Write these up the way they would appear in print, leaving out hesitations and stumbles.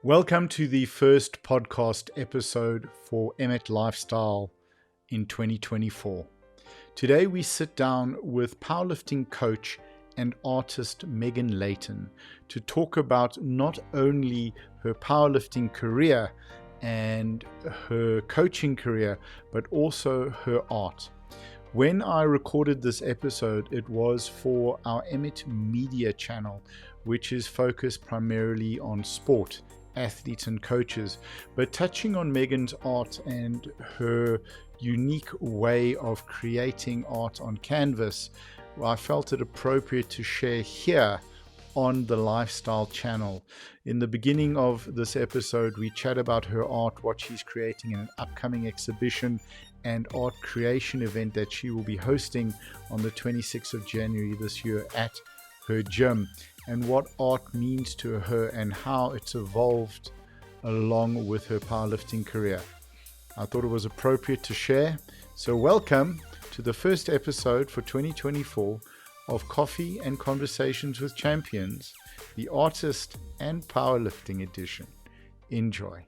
Welcome to the first podcast episode for Emet Lifestyle in 2024. Today we sit down with powerlifting coach and artist Megan Leighton to talk about not only her powerlifting career and her coaching career, but also her art. When I recorded this episode, it was for our Emet Media channel, which is focused primarily on sport, athletes and coaches, but touching on Megan's art and her unique way of creating art on canvas, I felt it appropriate to share here on the Lifestyle channel. In the beginning of this episode, we chat about her art, what she's creating in an upcoming exhibition and art creation event that she will be hosting on the 26th of January this year at her gym, and what art means to her and how it's evolved along with her powerlifting career. I thought it was appropriate to share. So welcome to the first episode for 2024 of Coffee and Conversations with Champions, the artist and powerlifting edition. Enjoy.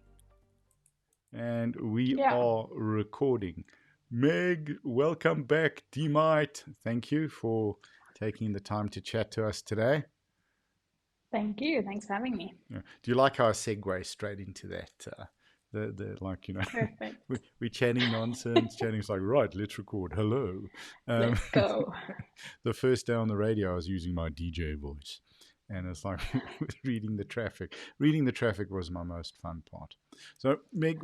And we are recording. Meg, welcome back. Mite, thank you for taking the time to chat to us today. Thank you. Thanks for having me. Do you like how I segue straight into that? Perfect. We're chatting nonsense. It's like, right, let's record. Hello. Let's go. The first day on the radio, I was using my DJ voice. And it's like reading the traffic. Reading the traffic was my most fun part. So, Meg,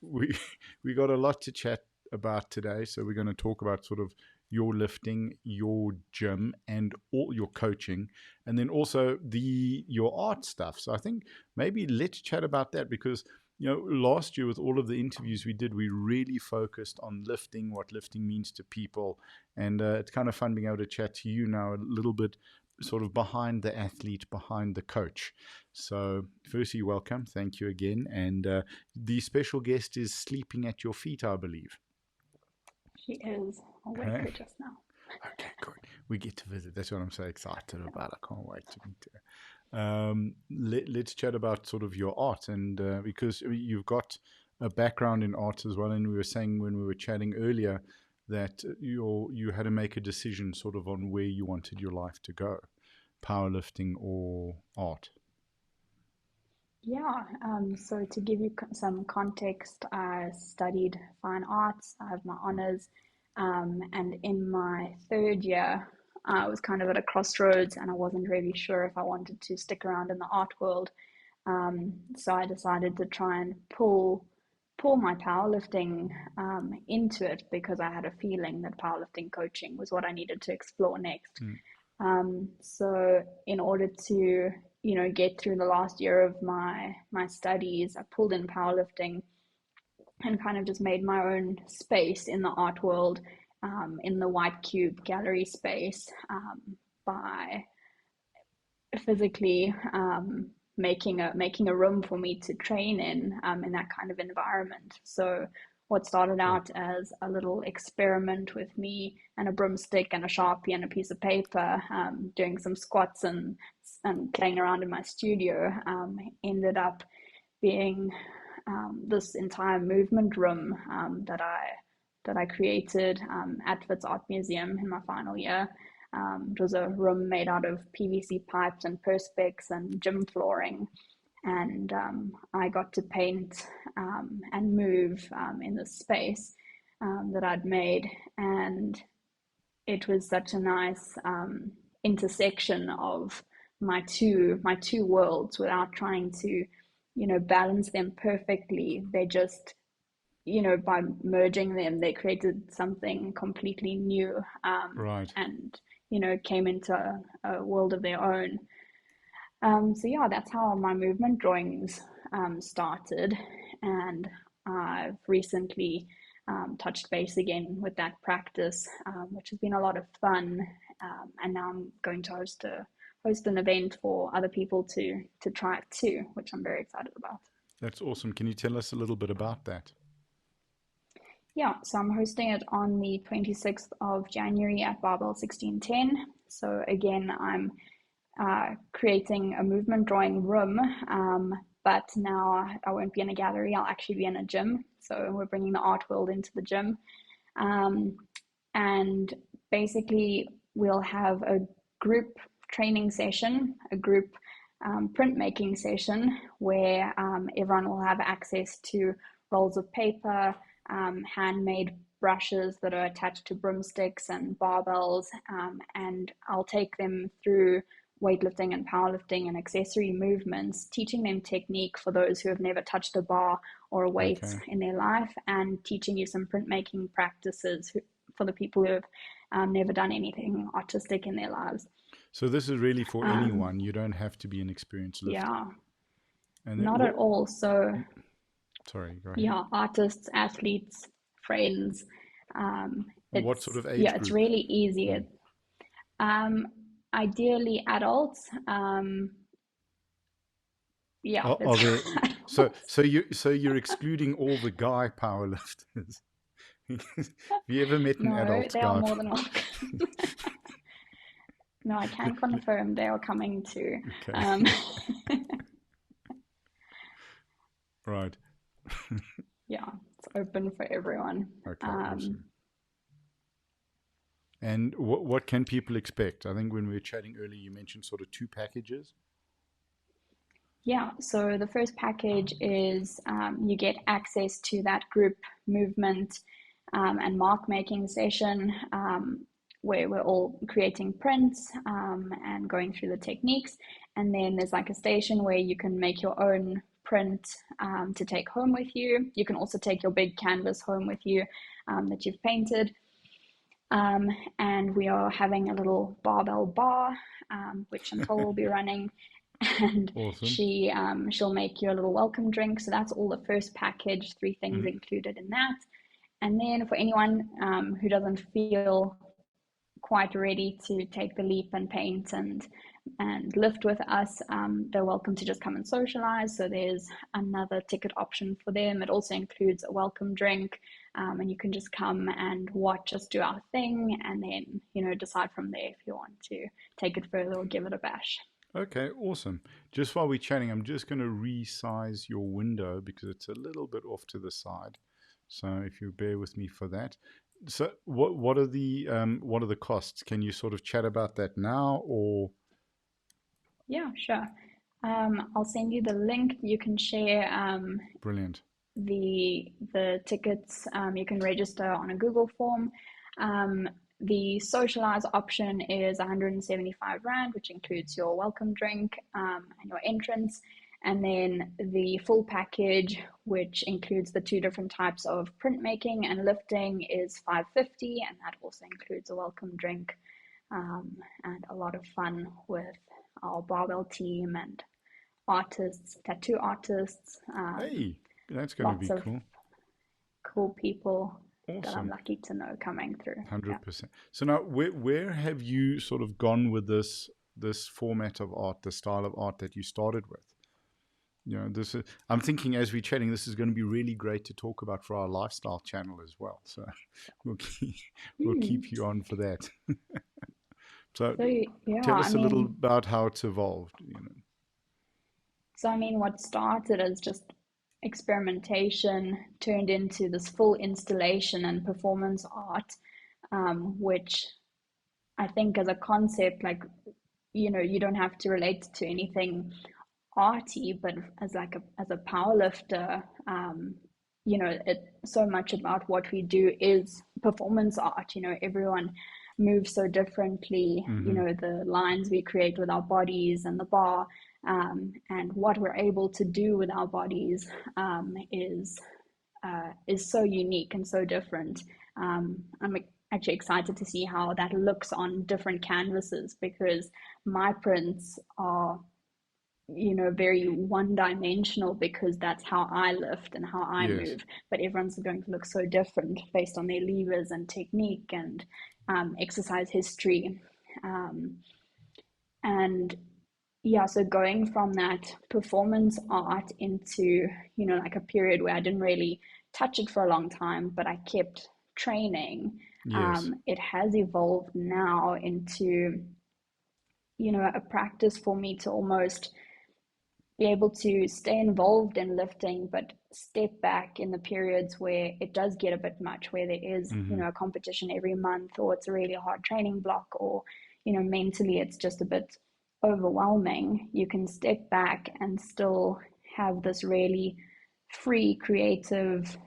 we got a lot to chat about today. So we're going to talk about sort of your lifting, your gym, and all your coaching, and then also your art stuff. So I think maybe let's chat about that, because last year with all of the interviews we did, we really focused on lifting, what lifting means to people, and it's kind of fun being able to chat to you now a little bit sort of behind the athlete, behind the coach. So firstly, welcome. Thank you again. And the special guest is sleeping at your feet, I believe. She is. I'll wake her just now. Okay, good. We get to visit. That's what I'm so excited about. I can't wait to meet her. Let's chat about sort of your art, and because you've got a background in art as well, and we were saying when we were chatting earlier that you had to make a decision sort of on where you wanted your life to go, powerlifting or art. Yeah, so to give you some context, I studied fine arts. I have my honors, and in my third year, I was kind of at a crossroads, and I wasn't really sure if I wanted to stick around in the art world. So I decided to try and pull my powerlifting into it, because I had a feeling that powerlifting coaching was what I needed to explore next. So in order to get through the last year of my studies, I pulled in powerlifting and kind of just made my own space in the art world, in the White Cube gallery space, by physically making a room for me to train in that kind of environment. So what started out as a little experiment with me and a broomstick and a Sharpie and a piece of paper, doing some squats and playing around in my studio, ended up being this entire movement room that I created at Wits Art Museum in my final year. It was a room made out of PVC pipes and perspex and gym flooring. And I got to paint and move in this space that I'd made. And it was such a nice intersection of my two worlds without trying to, balance them perfectly. They just, by merging them, they created something completely new, and, came into a world of their own. So yeah, that's how my movement drawings started, and I've recently touched base again with that practice, which has been a lot of fun. And now I'm going to host an event for other people to try it too, which I'm very excited about. That's awesome. Can you tell us a little bit about that? Yeah, so I'm hosting it on the 26th of January at Barbells 1610. So again, I'm creating a movement drawing room but now I won't be in a gallery. I'll actually be in a gym. So we're bringing the art world into the gym. And basically, we'll have a group training session, a group printmaking session where everyone will have access to rolls of paper, handmade brushes that are attached to broomsticks and barbells, and I'll take them through weightlifting and powerlifting and accessory movements, teaching them technique for those who have never touched a bar or a weight in their life, and teaching you some printmaking practices for the people who have never done anything artistic in their lives. So this is really for anyone. You don't have to be an experienced lifter. Yeah, and not at all. So, sorry, go ahead. Yeah, artists, athletes, friends. What sort of age group? It's really easy. Ideally adults. So you're excluding all the guy powerlifters. Have you ever met an adult guy? No, they are more than welcome. No, I can confirm they are coming too. Okay. Right. Yeah, it's open for everyone. Okay, awesome. And what can people expect? I think when we were chatting earlier, you mentioned sort of 2 packages. Yeah, so the first package is you get access to that group movement and mark making session where we're all creating prints and going through the techniques. And then there's like a station where you can make your own print to take home with you. You can also take your big canvas home with you that you've painted. And we are having a little barbell bar, which Nicole will be running. And awesome. She'll make you a little welcome drink. So that's all the first package, 3 things included in that. And then for anyone who doesn't feel quite ready to take the leap and paint and lift with us, they're welcome to just come and socialize. So there's another ticket option for them. It also includes a welcome drink, and you can just come and watch us do our thing, and then decide from there if you want to take it further or give it a bash. Okay, awesome. Just while we're chatting, I'm just going to resize your window because it's a little bit off to the side. So if you bear with me for that. So what are the costs? Can you sort of chat about that now, or? Yeah, sure. I'll send you the link. You can share. Brilliant. The tickets. You can register on a Google form. The socialize option is 175 Rand, which includes your welcome drink and your entrance. And then the full package, which includes the 2 different types of printmaking and lifting, is 550, and that also includes a welcome drink and a lot of fun with our barbell team and artists, tattoo artists. Hey, that's going to be cool. Cool people. Awesome. That I'm lucky to know coming through. 100%. Yeah. So now, where have you sort of gone with this format of art, the style of art that you started with? This is. I'm thinking as we're chatting, this is going to be really great to talk about for our lifestyle channel as well. So we'll keep you on for that. So tell us a little about how it's evolved. So what started as just experimentation turned into this full installation and performance art, which I think as a concept, you don't have to relate to anything arty, but as a power lifter, so much about what we do is performance art. Everyone moves so differently. The lines we create with our bodies and the bar, and what we're able to do with our bodies is so unique and so different. I'm actually excited to see how that looks on different canvases, because my prints are very one-dimensional because that's how I lift and how I move, but everyone's going to look so different based on their levers and technique and exercise history. So going from that performance art into a period where I didn't really touch it for a long time, but I kept training. It has evolved now into a practice for me to almost be able to stay involved in lifting, but step back in the periods where it does get a bit much, where there is, Mm-hmm. a competition every month, or it's a really hard training block, or, mentally it's just a bit overwhelming. You can step back and still have this really free, creative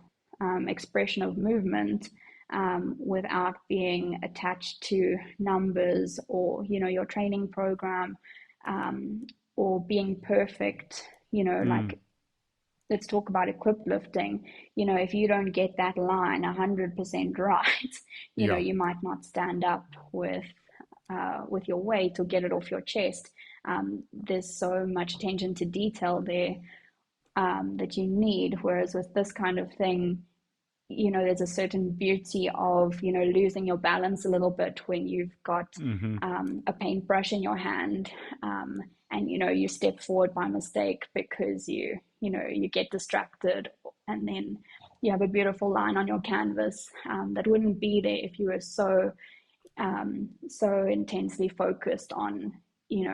expression of movement without being attached to numbers or, your training program, or being perfect, Mm. like let's talk about equipped lifting. If you don't get that line 100% right, Yeah. you might not stand up with your weight or get it off your chest. There's so much attention to detail there that you need. Whereas with this kind of thing, there's a certain beauty of, losing your balance a little bit when you've got Mm-hmm. a paintbrush in your hand, and, you step forward by mistake because you get distracted, and then you have a beautiful line on your canvas that wouldn't be there if you were so intensely focused on,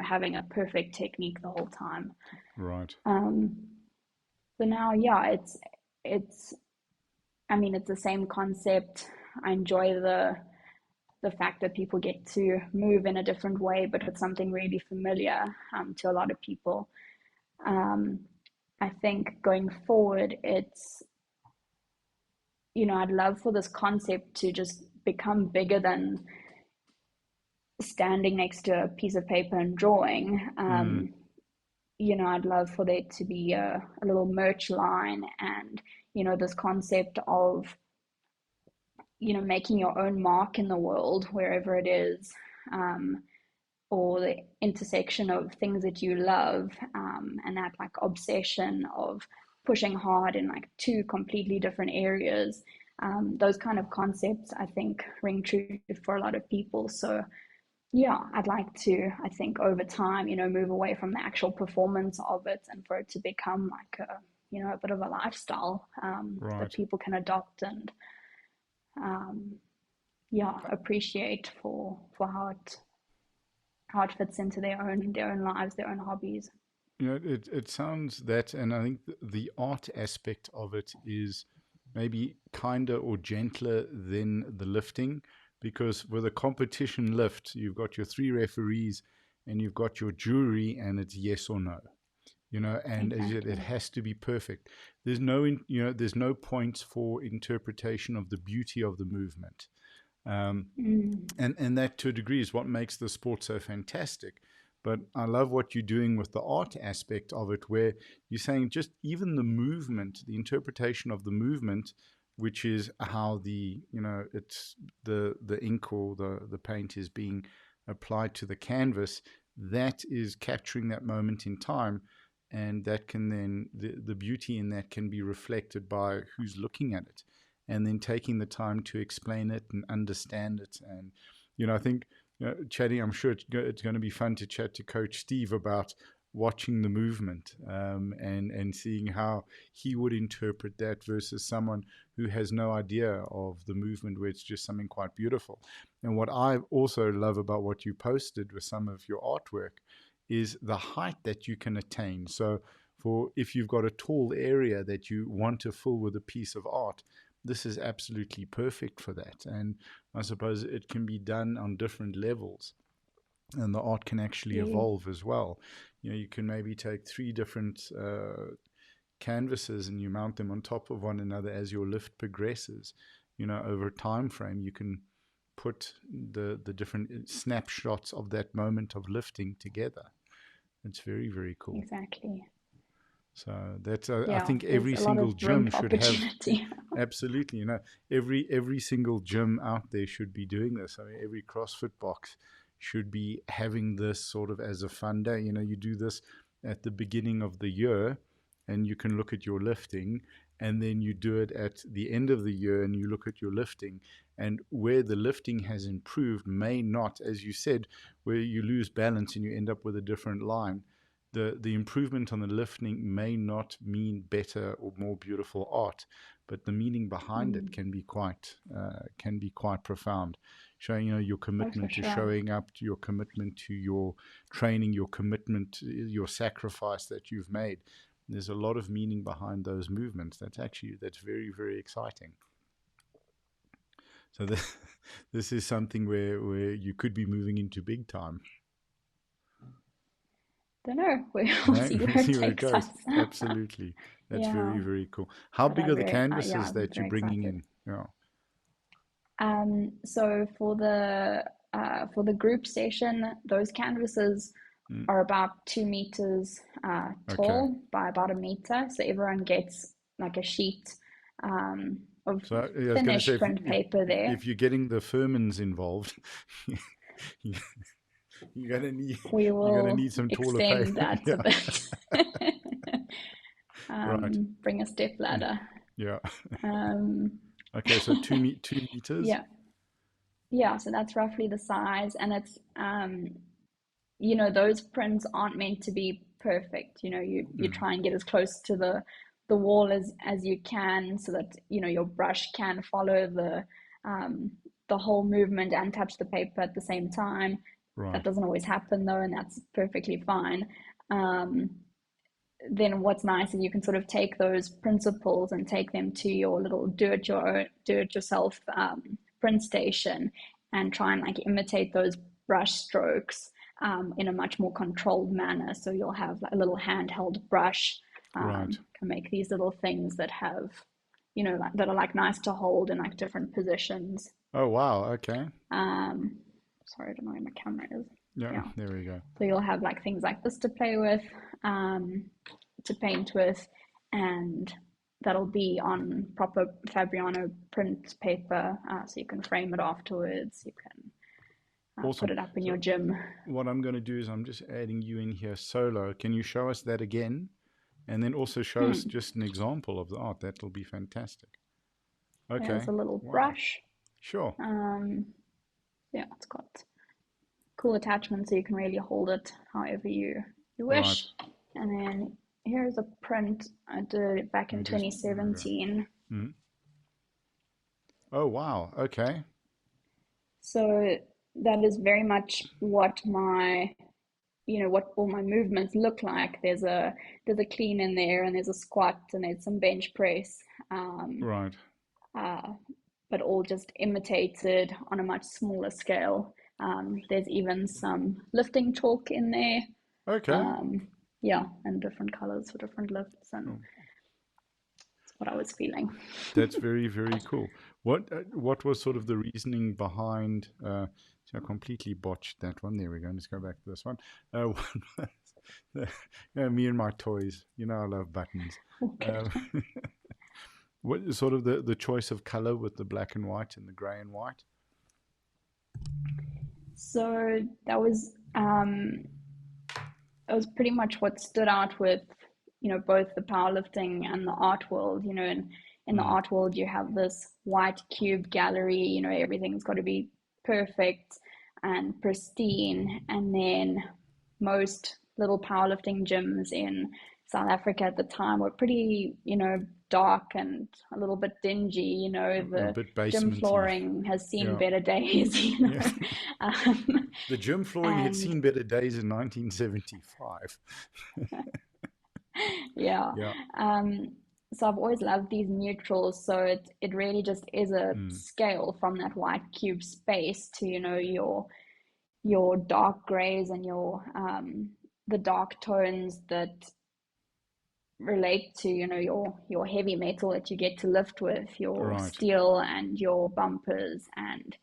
having a perfect technique the whole time. Right. Um, so now, yeah, it's I mean, it's the same concept. I enjoy the fact that people get to move in a different way, but it's something really familiar to a lot of people. Um, I think going forward, I'd love for this concept to just become bigger than standing next to a piece of paper and drawing. Mm. I'd love for there to be a little merch line, and, this concept of, making your own mark in the world wherever it is, um, or the intersection of things that you love, and that like obsession of pushing hard in like two completely different areas. Those kind of concepts, I think, ring true for a lot of people. So yeah, I'd like to, I think, over time, move away from the actual performance of it, and for it to become like a bit of a lifestyle that Right. people can adopt and um, yeah, appreciate for how it fits into their own lives, their own hobbies. It sounds that, and I think the art aspect of it is maybe kinder or gentler than the lifting, because with a competition lift, you've got your three referees and you've got your jury, and it's yes or no. And as you said, it Exactly. has to be perfect. There's no points for interpretation of the beauty of the movement. Um, Mm. and that to a degree is what makes the sport so fantastic. But I love what you're doing with the art aspect of it, where you're saying just even the movement, the interpretation of the movement, which is how it's the ink or the paint is being applied to the canvas, that is capturing that moment in time, and that can then the beauty in that can be reflected by who's looking at it, and then taking the time to explain it and understand it. And I think chatting, I'm sure it's going to be fun to chat to Coach Steve about watching the movement, and seeing how he would interpret that versus someone who has no idea of the movement, where it's just something quite beautiful. And what I also love about what you posted with some of your artwork is the height that you can attain. So for if you've got a tall area that you want to fill with a piece of art, this is absolutely perfect for that. And I suppose it can be done on different levels, and the art can actually Yes. evolve as well. You can maybe take three different canvases and you mount them on top of one another as your lift progresses. Over a time frame, you can put the different snapshots of that moment of lifting together. It's very, very cool. Exactly. So that's I Yeah, think there's every a lot of single room gym for should have. opportunity. Absolutely, every single gym out there should be doing this. I mean, every CrossFit box should be having this sort of as a fun day. You do this at the beginning of the year, and you can look at your lifting, and then you do it at the end of the year, and you look at your lifting, and where the lifting has improved may not, as you said, where you lose balance and you end up with a different line. The improvement on the lifting may not mean better or more beautiful art, but the meaning behind it Mm. can be quite profound. showing, your Oh, for commitment to sure. showing up, to your commitment to your training, your commitment, your sacrifice that you've made. There's a lot of meaning behind those movements. That's very, very exciting. So this is something where you could be moving into big time. Don't know. We'll No? see where We'll it see where it takes goes. us. Absolutely. That's very, Yeah, very cool. How but big are the yeah, canvases I'm that you're very bringing excited. in? Yeah. So for the group session, those canvases Mm. are about 2 meters Okay. tall by about a meter. So everyone gets like a sheet of So I was going to say, finished print paper there. if you're getting the Furmans involved, you- you're We gonna will need some taller extend paper. that a Yeah. bit. Right. Bring a step ladder. Yeah. Um, Okay. So 2 meters. yeah, yeah. So that's roughly the size, and it's those prints aren't meant to be perfect. You Mm. try and get as close to the wall as you can, so that your brush can follow the whole movement and touch the paper at the same time. That Right. doesn't always happen though, and that's perfectly fine. Um, then what's nice is you can sort of take those principles and take them to your little do-it-yourself print station and try and like imitate those brush strokes in a much more controlled manner. So you'll have like a little handheld brush, Right. can make these little things that have, that are like nice to hold in like different positions. Oh wow. Okay. Sorry, I don't know where my camera is. Yeah. Yeah. There we go. So you'll have like things like this to play with, to paint with, and that'll be on proper Fabriano print paper, so you can frame it afterwards. You can put Awesome. it up in your So gym. what I'm going to do is I'm just adding you in here solo. Can you show us that again? And then also show us Hmm. just an example of the art. That'll be fantastic. Okay. There's a little Wow. brush. Sure. Yeah, it's got cool attachments so you can really hold it however you Right. wish. And then here's a print I did back in There we go. 2017. Mhm. Oh, wow. Okay. So that is very much what what all my movements look like. There's a clean in there, and there's a squat, and there's some bench press, um, Right. uh, but all just imitated on a much smaller scale. There's even some lifting chalk in there. Okay. Um, yeah, and different colors for different lifts, and Oh, that's what I was feeling. that's very, very cool. What was sort of the reasoning behind? So I completely botched that one. There we go. Let's go back to this one. What was me and my toys. I love buttons. Oh, good. Um, what is sort of the choice of color with the black and white and the gray and white? So that was pretty much what stood out with both the powerlifting and the art world. In the Mm. art world you have this white cube gallery, everything's got to be perfect and pristine, and then most little powerlifting gyms in South Africa at the time were pretty dark and a little bit dingy. A The bit gym basementy. flooring has seen Yeah. better days. Yeah. um, The gym flooring had and seen better days in 1975. yeah. Yeah. So I've always loved these neutrals. So it really just is a Mm. scale from that white cube space to your dark grays and your the dark tones that relate to your heavy metal that you get to lift with, your Right. steel and your bumpers, and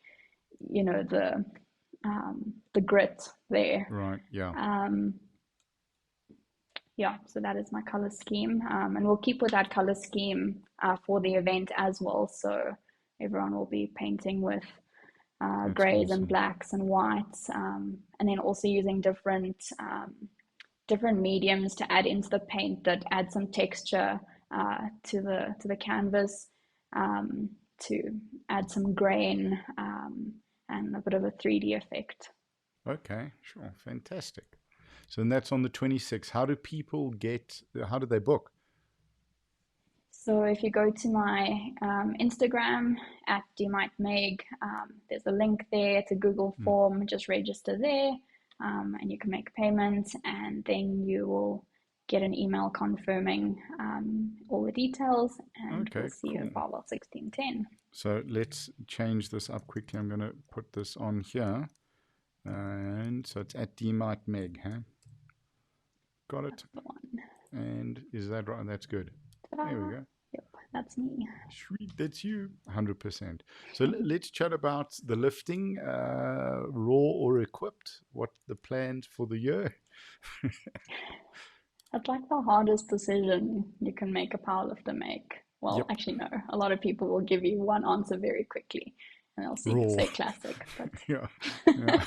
the grit there. Right. Yeah. Um, yeah, so that is my color scheme, and we'll keep with that color scheme for the event as well. So everyone will be painting with That's grays and awesome. blacks and whites, and then also using different mediums to add into the paint that add some texture to the canvas, to add some grain, and a bit of a 3D effect. Okay. Sure. Fantastic. So and that's on the 26th. How do they book? So if you go to my Instagram at @dmitemeg, there's a link there. It's a Google Mm. form. Just register there, and you can make payments, and then you will get an email confirming all the details, and we'll Okay, see you cool. in Barbell 1610. So let's change this up quickly. I'm going to put this on here. And so it's at @dmitemeg, huh? Got it. That's the one. And is that right? That's good. Ta-da. There we go. Yep, that's me. Sweet, that's you. 100%. So let's chat about the lifting, raw or equipped. What the plans for the year? That's like the hardest decision you can make a powerlifter make. Well, Yep, actually, no. A lot of people will give you one answer very quickly, and they'll raw. say classic, but Yeah, yeah.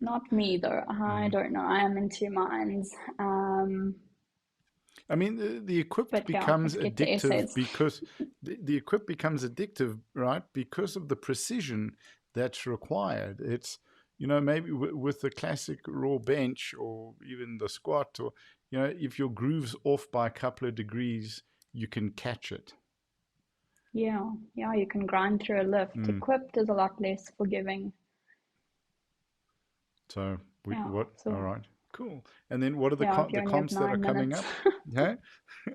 not me though. I Mm. don't know. I am in two minds. I mean, the equipped But yeah, becomes let's get to addictive essays. because the equipped becomes addictive, right? Because of the precision that's required. It's, maybe with the classic raw bench or even the squat, or, if your groove's off by a couple of degrees, you can catch it. Yeah, yeah, you can grind through a lift. Mm. Equipped is a lot less forgiving. So, Yeah, what? All so right, cool. And then what are yeah, if you the only have comps that are 9 minutes, coming up? Yeah,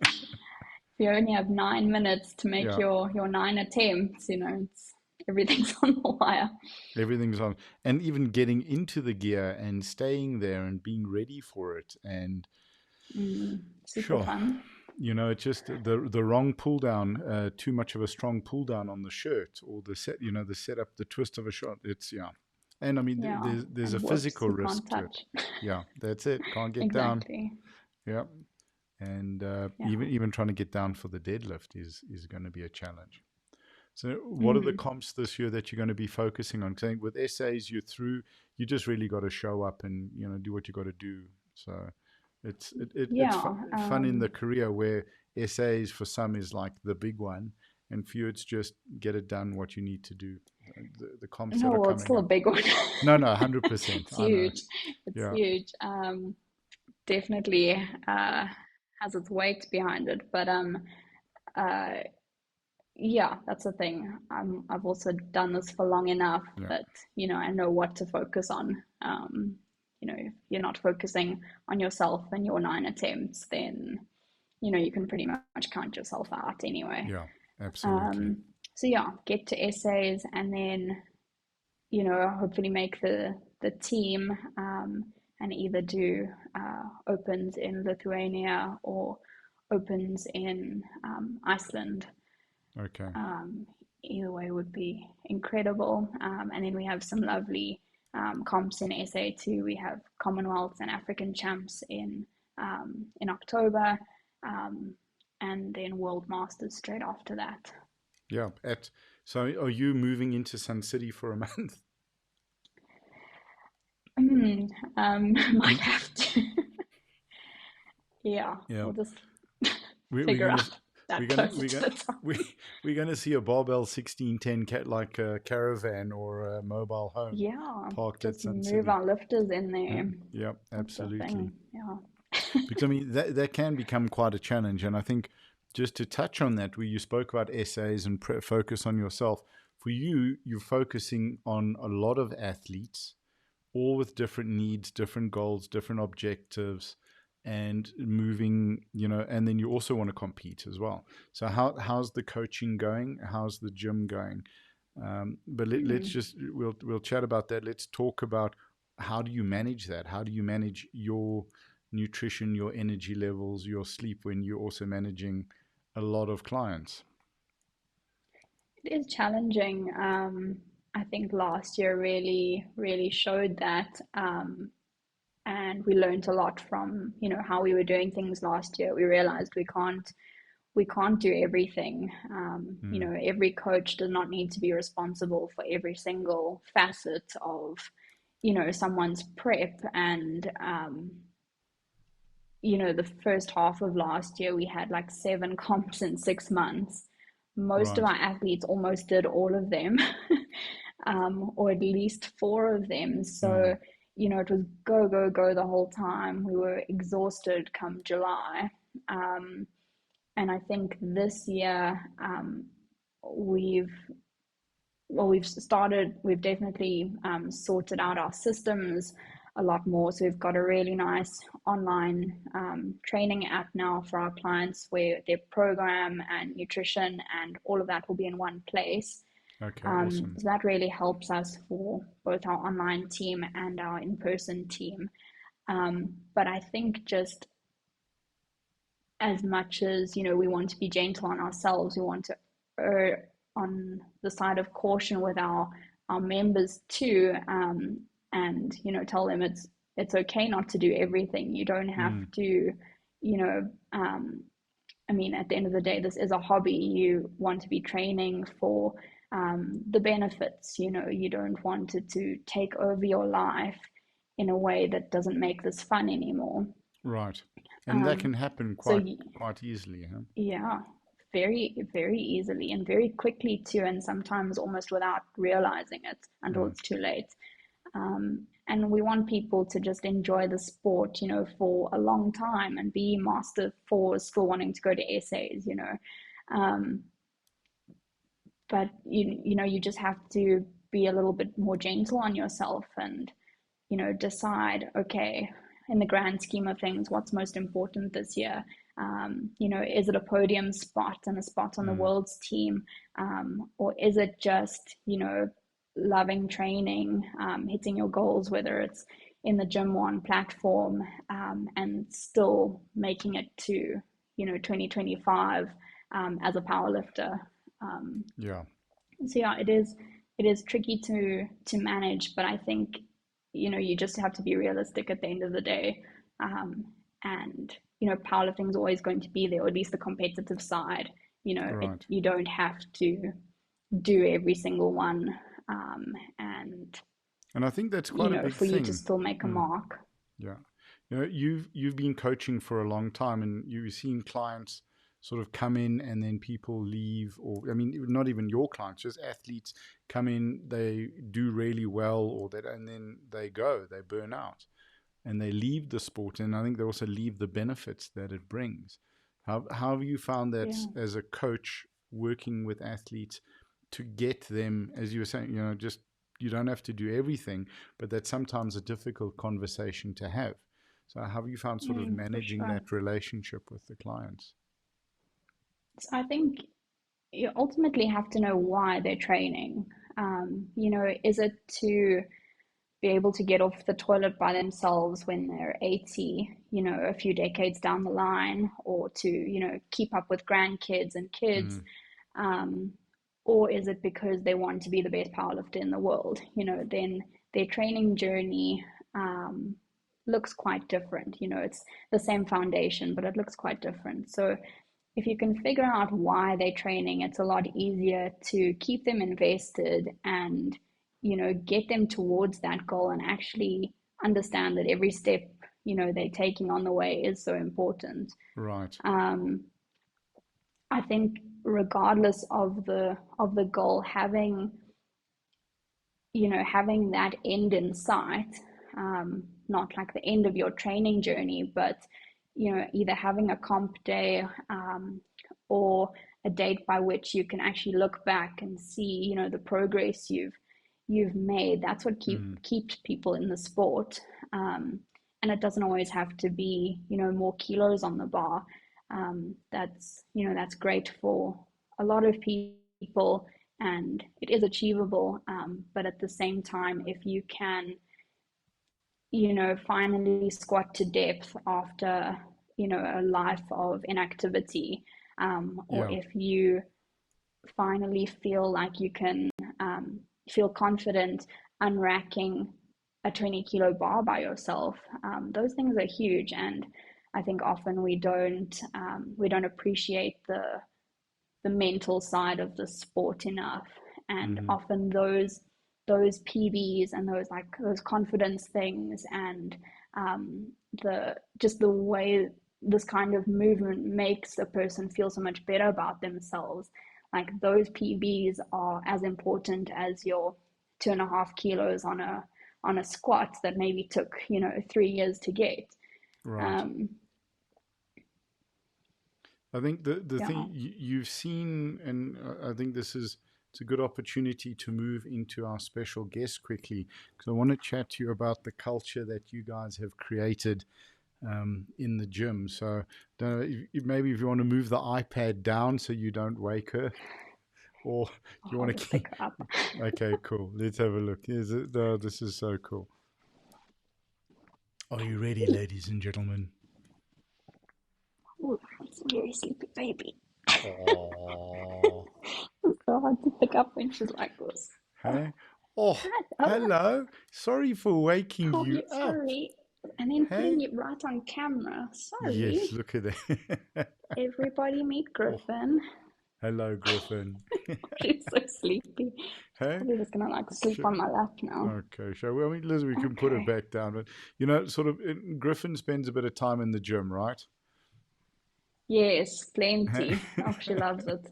if you only have 9 minutes to make yeah. your 9 attempts, it's everything's on the wire. Everything's on, and even getting into the gear and staying there and being ready for it. And Super sure, fun. it's just the wrong pull down, too much of a strong pull down on the shirt or the set, the setup, the twist of a shot. It's yeah, and I mean Yeah, there's a and whoops, physical you can't risk to it. touch. Yeah, that's it. Can't get down. Exactly. Yeah, and Yeah. even trying to get down for the deadlift is going to be a challenge. So, what are the Mm. comps this year that you're going to be focusing on? Saying with essays, you're through. You just really got to show up and do what you got to do. So, it's Yeah. fun in the career where essays for some is like the big one, and for you it's just get it done what you need to do. The comps that No, are well, it's coming still a up. big one. No, 100%. It's I know. huge. It's Yeah, huge. Definitely has its weight behind it, but uh, yeah, that's the thing. I've also done this for long enough yeah, that, I know what to focus on. If you're not focusing on yourself and your 9 attempts, then, you can pretty much count yourself out anyway. yeah. Absolutely. Um, so yeah, get to essays and then, hopefully make the team and either do opens in Lithuania or opens in Iceland. Okay. Um, Either way would be incredible. And then we have some lovely comps in SA too. We have Commonwealths and African champs in October, and then World Masters straight after that. Yeah. So, are you moving into Sun City for a month? Might have to. Yeah, Yeah. we'll just We're figure gonna out we're that gonna closer we're to gonna the time. we're gonna see a barbell 1610 like a caravan or a mobile home Yeah, parked at just Sun move City. our lifters in Yeah, there. yeah, That's the absolutely. thing. Yeah. Because I mean that can become quite a challenge, and I think just to touch on that, where you spoke about essays and focus on yourself. For you, you're focusing on a lot of athletes, all with different needs, different goals, different objectives, and moving, and then you also want to compete as well. So how's the coaching going? How's the gym going? But let's Hmm. just we'll chat about that. Let's talk about how do you manage that? How do you manage your nutrition, your energy levels, your sleep when you're also managing a lot of clients? It is challenging. I think last year really, really showed that. And we learned a lot from, how we were doing things last year. We realized we can't do everything. Mm, Every coach does not need to be responsible for every single facet of, someone's prep. And, the first half of last year, we had like 7 comps in 6 months. Most of right. our athletes almost did all of them, or at least 4 of them. Mm, So, it was go, go, go the whole time. We were exhausted come July. Um, and I think this year we've we've definitely sorted out our systems a lot more. So we've got a really nice online training app now for our clients where their program and nutrition and all of that will be in one place. Okay, awesome. So that really helps us for both our online team and our in-person team. But I think just as much as, we want to be gentle on ourselves, we want to err on the side of caution with our members too, and tell them it's okay not to do everything. You don't have to, you know, I mean, at the end of the day, this is a hobby. You want to be training for the benefits. You don't want it to take over your life in a way that doesn't make this fun anymore. Right. And that can happen So quite easily, huh? yeah, very, very easily and very quickly too, and sometimes almost without realizing it until it's too late. And we want people to just enjoy the sport, for a long time and be master for still wanting to go to essays. But you just have to be a little bit more gentle on yourself and, decide, okay, in the grand scheme of things, what's most important this year? Is it a podium spot and a spot on the world's team? Or is it just, loving training, hitting your goals, whether it's in the gym or on platform, and still making it to, 2025 as a powerlifter. Yeah. So yeah, it is tricky to manage, but I think you just have to be realistic at the end of the day, and powerlifting is always going to be there, or at least the competitive side. Right. You don't have to do every single one, and And I think that's quite a big for you to thing. still make a mark. Yeah. You've been coaching for a long time, and you've seen clients sort of come in and then people leave, or I mean, not even your clients, just athletes come in, they do really well, and then they burn out, and they leave the sport, and I think they also leave the benefits that it brings. How have you found that Yeah. as a coach working with athletes to get them, as you were saying, just you don't have to do everything, but that's sometimes a difficult conversation to have. So how have you found sort of For managing sure. that relationship with the clients? So I think you ultimately have to know why they're training. Is it to be able to get off the toilet by themselves when they're 80, a few decades down the line, or to, keep up with grandkids and kids? Or is it because they want to be the best powerlifter in the world? Then their training journey looks quite different. It's the same foundation, but it looks quite different. So if you can figure out why they're training, it's a lot easier to keep them invested and, get them towards that goal and actually understand that every step, they're taking on the way is so important. Right. I think regardless of the goal, having that end in sight, not like the end of your training journey, but either having a comp day, or a date by which you can actually look back and see the progress you've made. That's what keeps people in the sport. And it doesn't always have to be more kilos on the bar. That's great for a lot of people, and it is achievable. But at the same time, if you can finally squat to depth after a life of inactivity, or Yeah. if you finally feel like you can feel confident unracking a 20-kilo bar by yourself. Those things are huge, and I think often we don't appreciate the mental side of the sport enough, and often those PBs and those confidence things, and the way this kind of movement makes a person feel so much better about themselves. Like those PBs are as important as your 2.5 kilos on a squat that maybe took 3 years to get. Right. Um, I think the Yeah. thing you've seen, and I think it's a good opportunity to move into our special guest quickly, because I want to chat to you about the culture that you guys have created in the gym. So maybe if you want to move the iPad down so you don't wake her, or do you I'll want to just keep? pick her up. Okay, cool. Let's have a look. This is so cool. Are you ready, ladies and gentlemen? Oh, it's a very sleepy baby. Oh, It's so hard to pick up when she's like this. hey. Oh, Hi. Oh, hello. Sorry for waking told you you up. sorry. And then putting Hey. it right on camera. Sorry. Yes, look at that. Everybody meet Oh, Griffin. hello, Griffin. She's so sleepy. She's Hey. probably just gonna like sleep Sure. on my lap now. Okay, so well, I mean, Liz, we can put her Okay. back down, but sort of, Griffin spends a bit of time in the gym, right? Yes, plenty. Oh, she loves it.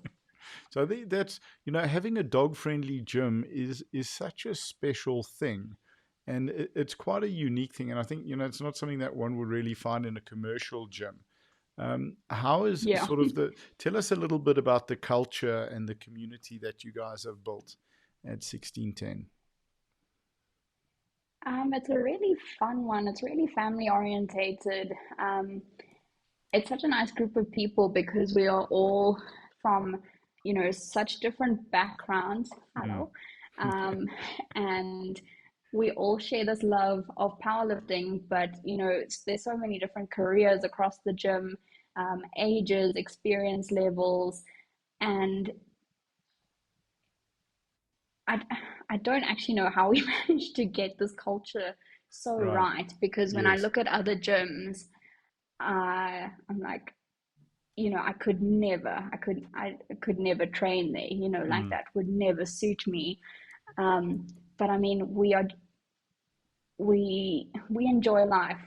So I think that's having a dog-friendly gym is such a special thing, and it's quite a unique thing. And I think it's not something that one would really find in a commercial gym. How is Yeah. sort of tell us a little bit about the culture and the community that you guys have built at 1610. It's a really fun one. It's really family orientated. It's such a nice group of people because we are all from, such different backgrounds. Mm. Hello. Um, and we all share this love of powerlifting, but, there's so many different careers across the gym, ages, experience levels, and I, I don't actually know how we managed to get this culture so Right. right because when I Yes. look at other gyms, I'm like, I could never train there, like Mm. that would never suit me. But I mean, we enjoy life,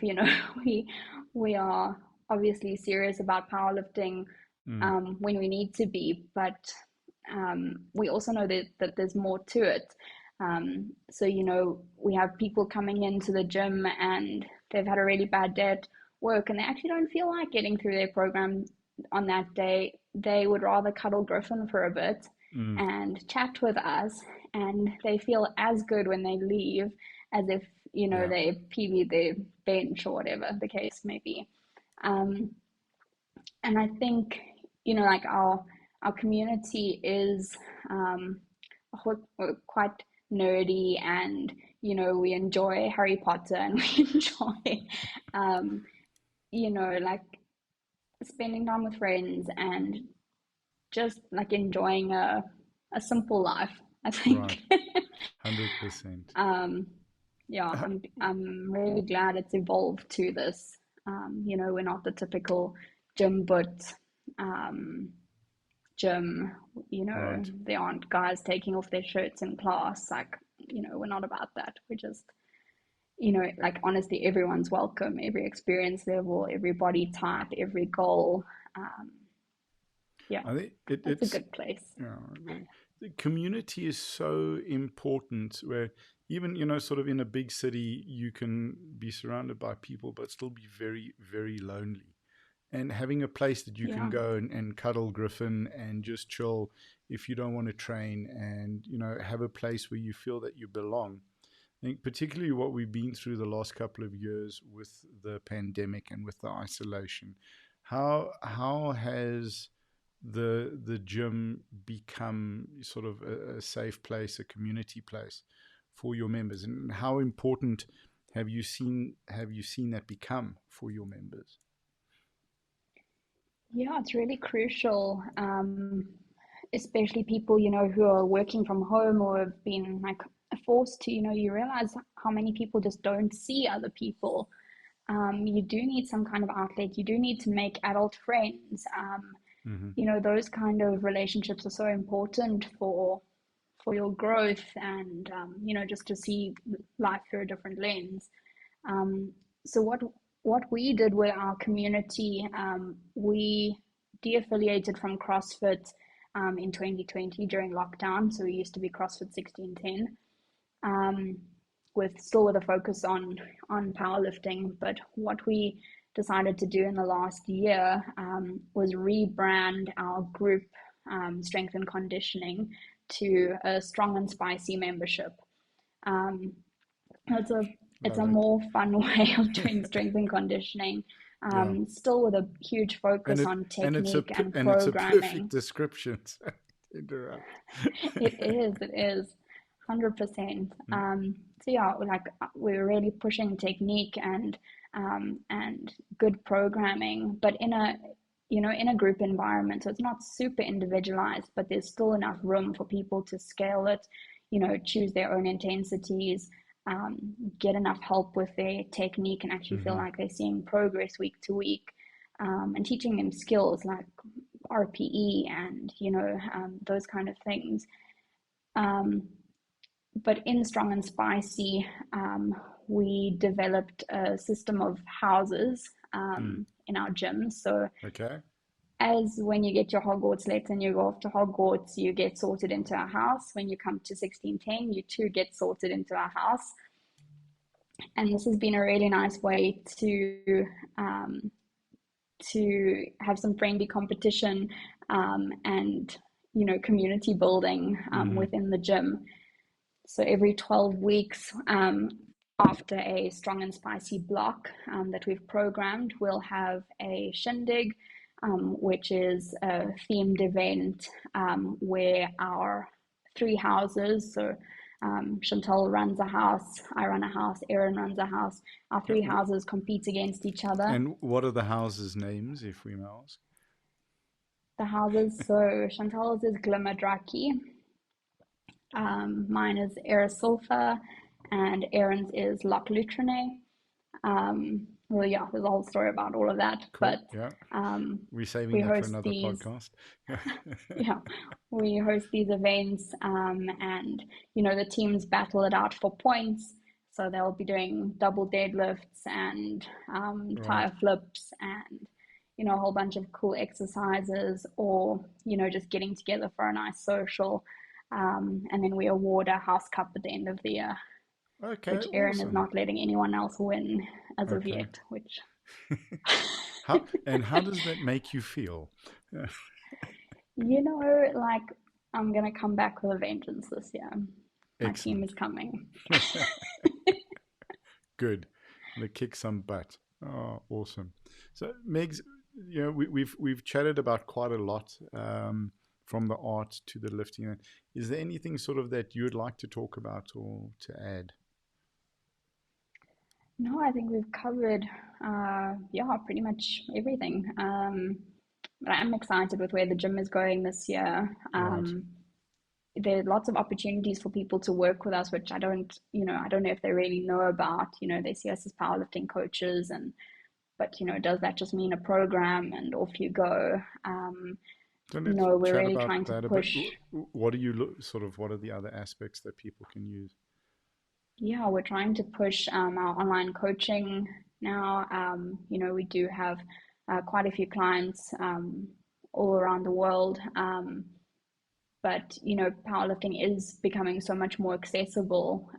we are obviously serious about powerlifting Mm. when we need to be, but we also know that there's more to it. So, we have people coming into the gym and they've had a really bad day at work and they actually don't feel like getting through their program on that day. They would rather cuddle Griffin for a bit Mm. and chat with us, and they feel as good when they leave as if, Yeah. they PB their bench or whatever the case may be. Um, and I think like our community is um, quite nerdy, and we enjoy Harry Potter, and we enjoy um, like spending time with friends and just like enjoying a simple life, I Right. think. 100%. um, yeah, I'm really glad it's evolved to this. We're not the typical gym, but um, gym. Right. There aren't guys taking off their shirts in class. Like, we're not about that. We're just, like honestly, everyone's welcome, every experience level, every body type, every goal. Um, yeah, I think it's a good place. the community is so important. Where even sort of in a big city, you can be surrounded by people, but still be very, very lonely. And having a place that you can Yeah. go and cuddle Griffin and just chill if you don't want to train, and have a place where you feel that you belong. I think particularly what we've been through the last couple of years with the pandemic and with the isolation, how has the gym become sort of a safe place, a community place for your members, and how important have you seen that become for your members? Yeah, it's really crucial, especially people, who are working from home or have been like forced to, you realize how many people just don't see other people. You do need some kind of outlet. You do need to make adult friends. Hmm. Those kind of relationships are so important for your growth and, just to see life through a different lens. Um, so what we did with our community, we de-affiliated from CrossFit in 2020 during lockdown. So we used to be CrossFit 1610, with still with a focus on powerlifting. But what we decided to do in the last year was rebrand our group strength and conditioning to a strong and spicy membership. It's a Love it. more fun way of doing strength and conditioning, Yeah. still with a huge focus on technique and programming. Perfect description. Interrupt. It is 100%. So yeah, like we're really pushing technique and good programming, but in a group environment. So it's not super individualized, but there's still enough room for people to scale it, choose their own intensities, get enough help with their technique and actually feel like they're seeing progress week to week, and teaching them skills like RPE and, those kind of things. But in Strong and Spicy, we developed a system of houses in our gym. So Okay. as when you get your Hogwarts letter and you go off to Hogwarts, you get sorted into a house. When you come to 1610, you too get sorted into a house. And this has been a really nice way to have some friendly competition and community building within the gym. So every 12 weeks, after a Strong and Spicy block that we've programmed, we'll have a shindig, which is a themed event where our 3 houses, so Chantal runs a house, I run a house, Erin runs a house. Our 3 houses compete against each other. And what are the houses' names, if we may ask? The houses, so Chantal's is Glimmer Draki, mine is Sulfur, and Erin's is Loch Lutrine. Well, yeah, there's a whole story about all of that. Cool. But yeah, we're saving that for another podcast. Yeah, we host these events, and the teams battle it out for points. So they'll be doing double deadlifts and tire flips and a whole bunch of cool exercises, or just getting together for a nice social. And then we award a house cup at the end of the year. Okay, which Erin awesome. is not letting anyone else win as of yet. Which how does that make you feel? Like I'm gonna come back with a vengeance this year. My team is coming. Good. Gonna kick some butt. Oh, awesome. So Megs, we've chatted about quite a lot. From the art to the lifting. Is there anything sort of that you'd like to talk about or to add? No, I think we've covered, pretty much everything. But I'm excited with where the gym is going this year. There are lots of opportunities for people to work with us, which I don't know if they really know about. They see us as powerlifting coaches, but does that just mean a program and off you go? No, we're really trying to push. What do you look what are the other aspects that people can use? Yeah, we're trying to push our online coaching now. We do have quite a few clients all around the world. But powerlifting is becoming so much more accessible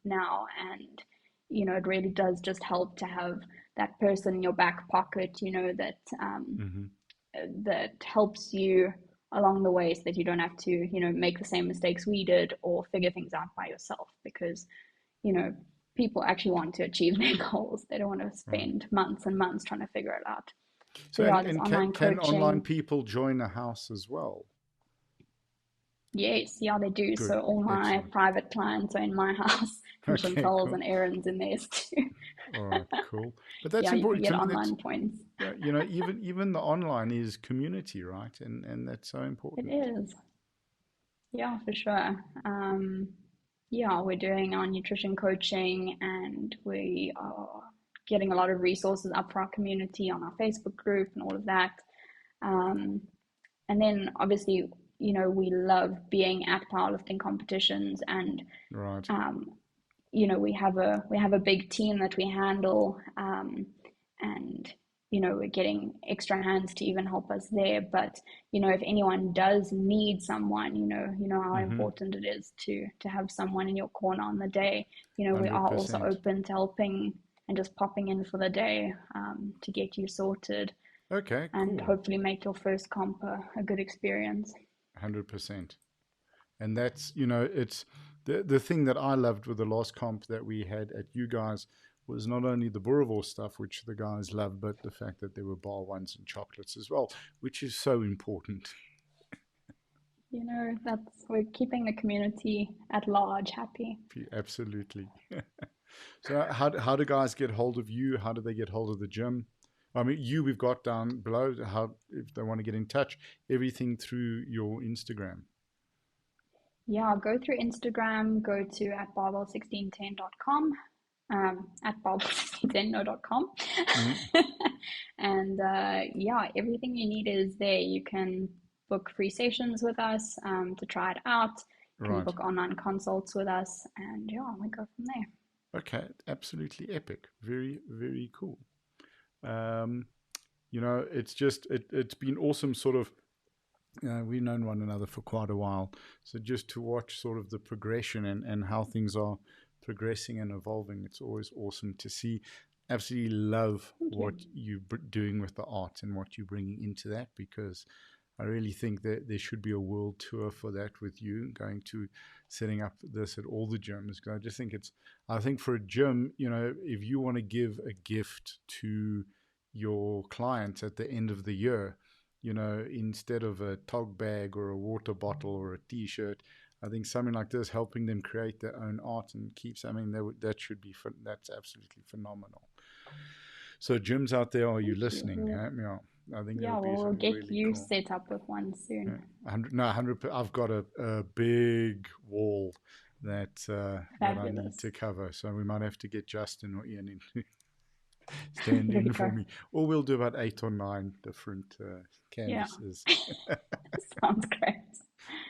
now, and it really does just help to have that person in your back pocket, that that helps you along the way, so that you don't have to, make the same mistakes we did or figure things out by yourself, because, people actually want to achieve their goals. They don't want to spend months and months trying to figure it out. So can online people join a house as well? Yes, yeah, they do. Good. So all my private clients are in my house, and Chantal's and Erin's in theirs too. All right, cool. But that's important. You get online points. Even the online is community, right? And that's so important. It is. Yeah, for sure. We're doing our nutrition coaching, and we are getting a lot of resources up for our community on our Facebook group and all of that. And then obviously, we love being at powerlifting competitions, and we have a big team that we handle, and we're getting extra hands to even help us there. But if anyone does need someone, how important it is to have someone in your corner on the day. We 100%. Are also open to helping and just popping in for the day to get you sorted Okay, and cool. hopefully make your first comp a good experience. 100%. And that's, it's the thing that I loved with the last comp that we had at you guys was not only the boerewors stuff, which the guys loved, but the fact that there were bar ones and chocolates as well, which is so important. We're keeping the community at large happy. Absolutely. So how do guys get hold of you? How do they get hold of the gym? I mean, we've got down below how if they want to get in touch, everything through your Instagram. Yeah, go through Instagram, go to at barbell1610.com, at barbell1610, no.com. Mm, And yeah, everything you need is there. You can book free sessions with us to try it out. You can right. book online consults with us, and yeah, we go from there. Okay. Absolutely epic. Very, very cool. Um, it's been awesome sort of we've known one another for quite a while. So just to watch sort of the progression and how things are progressing and evolving, it's always awesome to see. Absolutely love Thank what you. you're doing with the art and what you're bringing into that, because I really think that there should be a world tour for that with you, going to setting up this at all the gyms. I think for a gym, if you want to give a gift to your clients at the end of the year, instead of a tog bag or a water bottle or a t-shirt, I think something like this, helping them create their own art and keeps, I mean, that should be, that's absolutely phenomenal. So gyms out there, are you Thank you. listening? Yeah, I think that Yeah, would be well, we'll something get really you cool. set up with one Yeah. soon. 100, no, 100. I've got a big wall that I need Fabulous. to cover, so we might have to get Justin or Ian in stand There we in go. for me, or we'll do about 8 or 9 different Yeah, canvases. sounds great.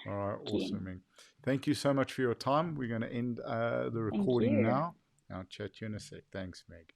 All right, Keen. awesome, man. Thank you so much for your time. We're going to end the Thank recording you. now. I'll chat to you in a sec. Thanks, Meg.